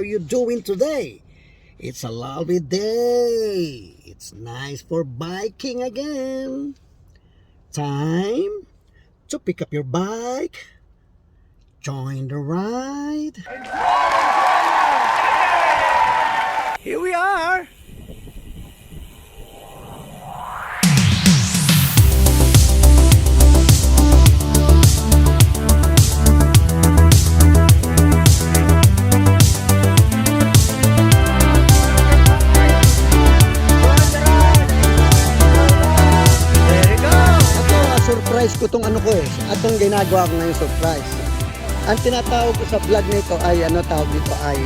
How you doing today? It's a lovely day. It's nice for biking again. Time to pick up your bike. Join the ride. Here we are. Surprise ko tong ano ko eh. Atong ginagawa ko ngayon surprise. Ang tinatawag ko sa vlog nito ay tawag dito ay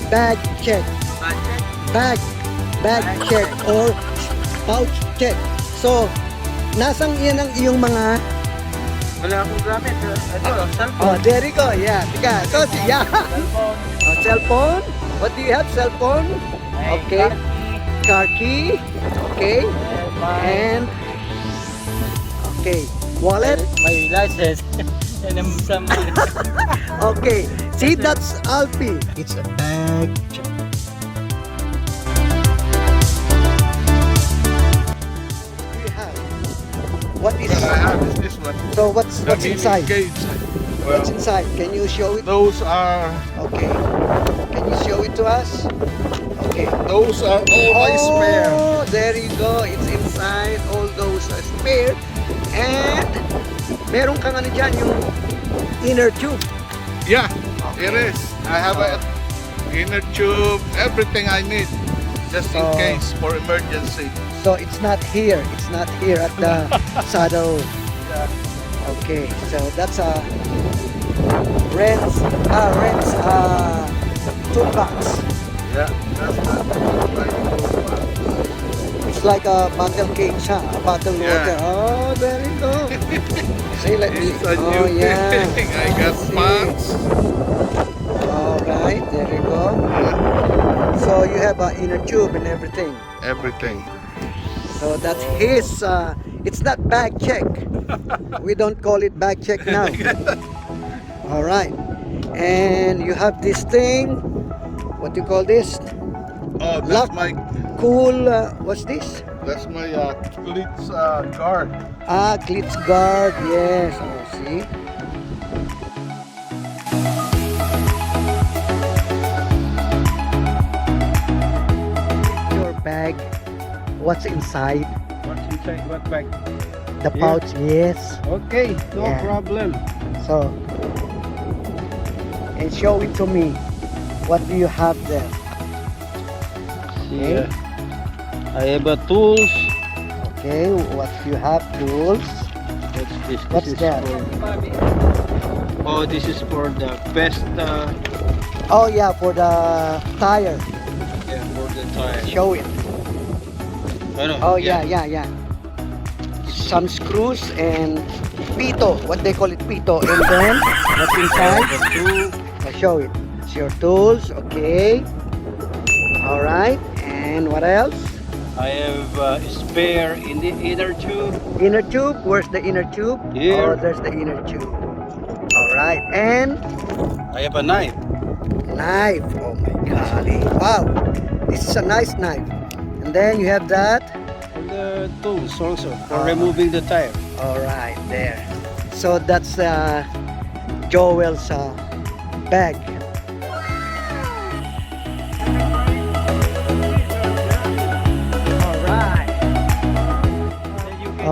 bag check. Bag check or pouch check. So, nasang iyan ang iyong mga Wala akong gamit. Cellphone. Oh, there you go. Yeah. Tika. So, yeah. Cellphone. Cellphone. What do you have? Cellphone? Okay. Car key. Okay. And okay. Wallet. My license. And some. Okay. See, that's Alfie. It's a bag check. Do you have? What is What I have is this one. So what's inside? Gauge. What's Well, inside? Can you show it? those are Okay. Can you show it to us? Okay. all my spare. Oh, there you go. It's inside all those spare. And meron kang ano dyan, yung inner tube. Yeah, it is. I have a inner tube, everything I need, just in So- case for emergency. So it's not here. It's not here at the saddle. Okay. So that's a Ren's toolbox. Yeah, that's not my It's like a bottle cage, huh? A bottle Yeah. water. Oh, there you go. See, let me. It's a Oh, new yeah. thing. I got See. pants. All right, there you go. So you have an inner tube and everything. Everything. So that's his. It's not bag check. We don't call it bag check now. All right, and you have this thing. What do you call this? Oh, Lock. that's my Cool. What's this? cleats guard. Cleats guard. Yes. Oh, see. Your bag. What's inside? What's inside? What bag? The Here? pouch. Yes. Okay, no Yeah. problem. So, and show it to me. What do you have there? Okay. I have tools. Okay, what you have? Tools. What's this? What's This is that? Oh, this is for the best. Oh yeah, for the tire. Yeah, for the tire. Show it. Ano? Oh yeah, yeah. Some screws and pito. What they call it, pito. And then what's inside? The tool. I'll show it. It's your tools. Okay. All right. And what else? I have spare in the inner tube. Inner tube. Where's the inner tube? Here. Oh, there's the inner tube. All right. And I have a knife. knife. Oh my golly. Wow. This is a nice knife. And then you have that. And the tools also for removing the tire. All right, there. So that's Joel's bag. All right.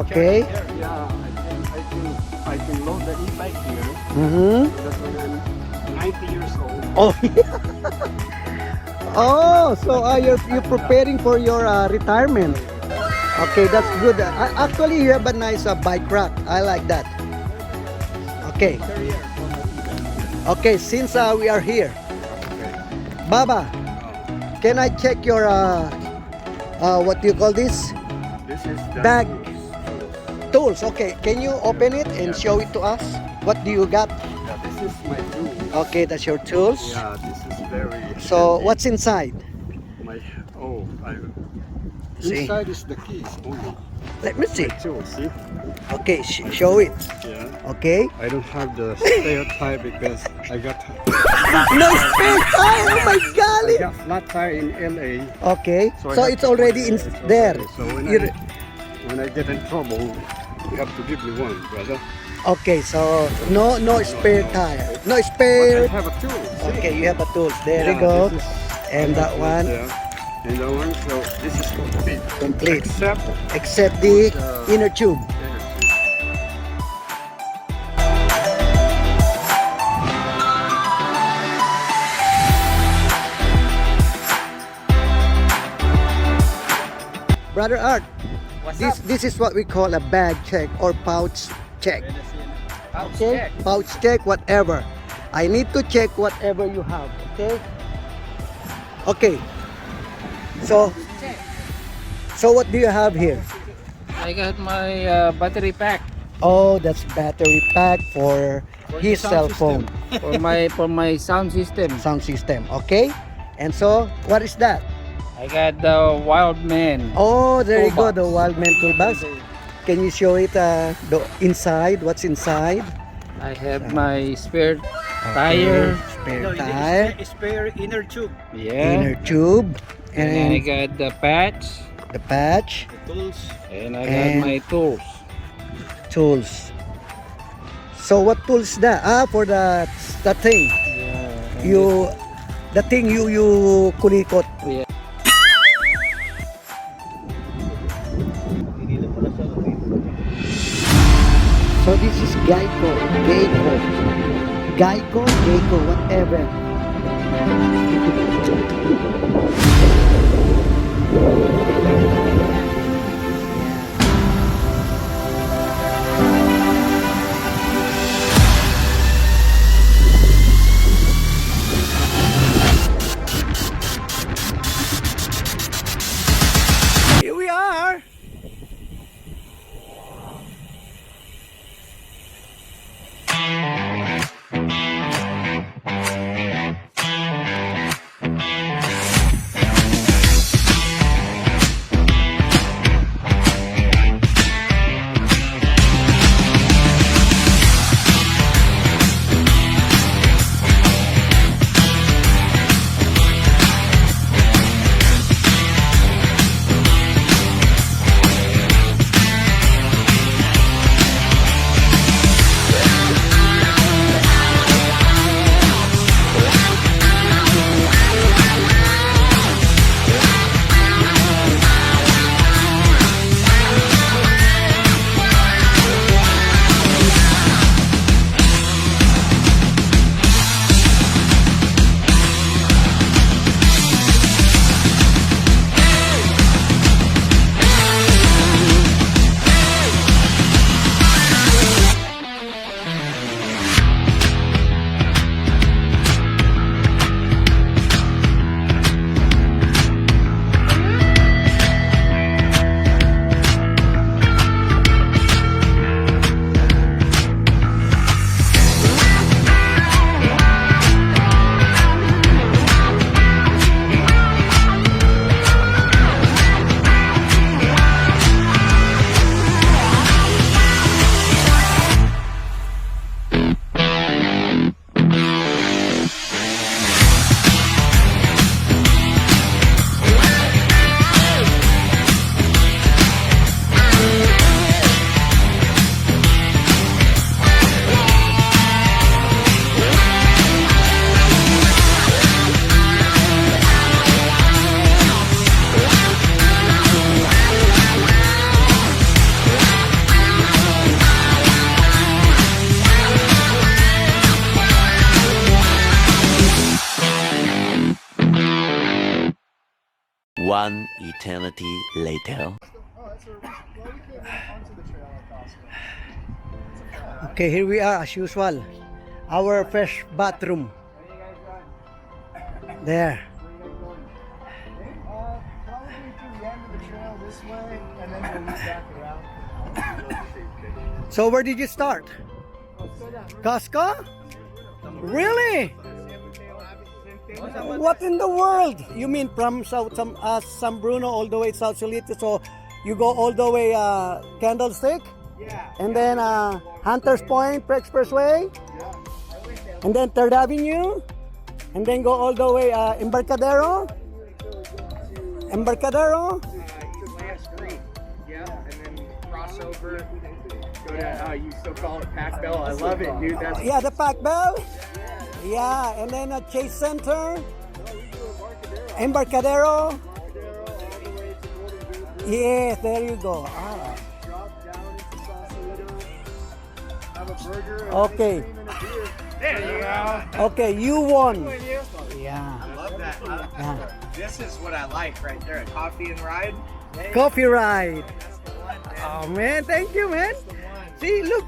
Okay. Yeah, I can load the e-bike here Mm-hmm. because I'm 90 years old. Oh, oh, so you're preparing for your retirement. Okay, that's good. Actually, you have a nice bike rack. I like that. Okay. Okay, since we are here, Baba, can I check your what do you call this? This is the Bag. Tools. Okay, can you open it and show it to us? What do you got? Yeah, this is my tool. Okay, that's your tools. Yeah, this is very. So what's inside? My See. inside is the keys only. Let me see. Tool, see? Okay, show it. Yeah. Okay. I don't have the spare tire because I got No spare tire. Oh my golly. I got flat tire in LA. Okay. So I So have it's to- already in it's there. already- So You're- when I get in trouble, you have to give me one, brother. Okay, so no spare tire. No But I spare. have a tool. see? Okay, you have a tool. There you Yeah, go. this is- And that one Yeah. And that one, so this is complete. complete. Except Except the inner tube. Brother Art, this is what we call a bag check or pouch check. Okay? Pouch check, whatever. I need to check whatever you have. Okay? Okay. So what do you have here? I got my battery pack Oh, that's battery pack for his cell phone for my sound system. sound system. Okay? And so, what is that? I got the Wildman. Oh, there you go, Toolbox. the Wildman toolbox. Can you show it the inside? What's inside? I have my spare tire. Spare tire, Spare inner tube. Yeah. inner tube, And I and got the patch. the patch, Tools. And I got And- my tools. tools. So what tools that? For the thing. Yeah. and The thing you kulikot. Yeah. So this is Geico, whatever. Here we are. One eternity later. Okay, here we are as usual. Our fresh bathroom. There. Probably to the end of the trail this way, and then we'll loop back around. So where did you start? Costco? Really? What in the world? You mean from San Bruno all the way South Solito? So you go all the way Candlestick? Yeah. And then Hunters Point Expressway? And then 3rd Avenue? And then go all the way Embarcadero. Embarcadero. Last Creek. Yeah, and then cross over. Go to, you still call it Pac Bell. I love it, dude. That's Yeah, the Pac Bell. Yeah, and then Chase Center. Embarcadero. Yes, there you go. Ah. drop down into Sausalito. Have a burger. Okay. There you go. Okay, you won. Yeah. Love that. Yeah. This is what I like right there. Coffee and ride. Coffee ride. Oh man, thank you, man. See, look,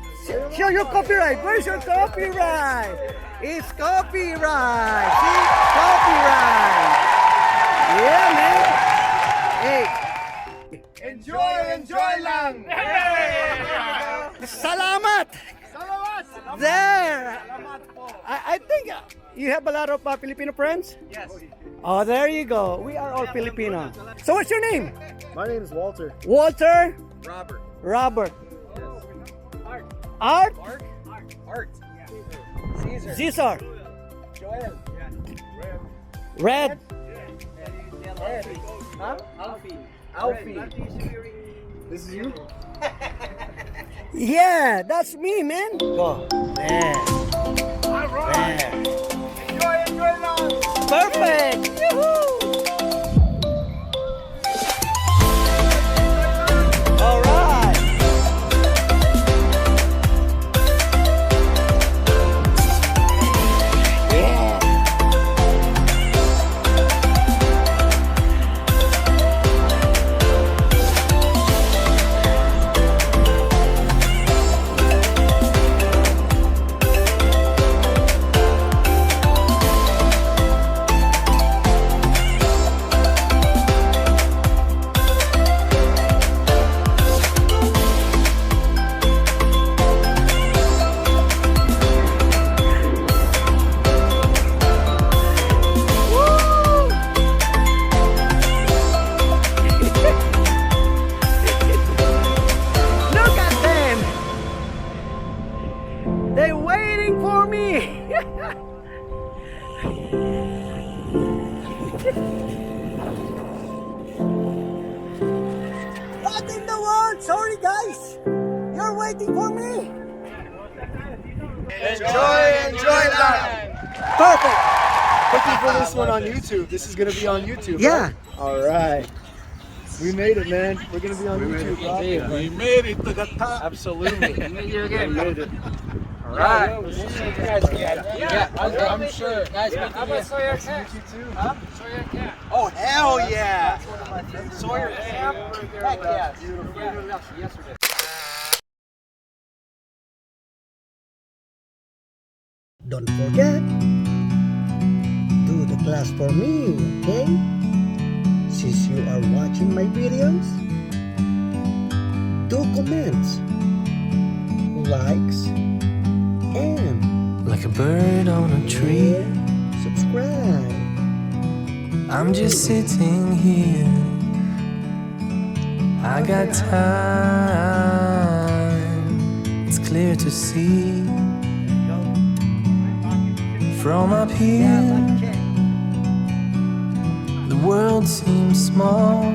show your copyright. Where's your copyright? It's copyright. See, copyright. Yeah, man. Hey, Enjoy lang. salamat. There. I think you have a lot of Filipino friends. Yes. Oh, there you go. We are all Filipino. So, what's your name? My name is Walter. Walter. Robert. Robert. Art. Art. Art. Caesar. Caesar. Joel. Red. Huh? Alfie. This is you? Yeah, that's me, man. Go. There. There. Enjoy lang. Perfect. Yoo-hoo. All right. Yeah. Look at them. They're waiting for me. What in the world? Sorry, guys. You're waiting for me. Enjoy lang. Perfect. Looking for this one on YouTube. This is gonna be on YouTube. Yeah. Right? All right. We made it, man. We're gonna be on YouTube. Bro. We made it to the top. Absolutely. We made it. All right. Yeah, I'm sure. Guys, how about Sawyer Cat? You too. Huh? Sawyer Cat. Oh hell yeah! Sawyer Cat. Heck yeah. Yesterday. Don't forget, do the class for me, okay? Since you are watching my videos, do comments, likes, and Like a bird on a tree, subscribe. I'm just sitting here. I got time, it's clear to see. From up here, the world seems small.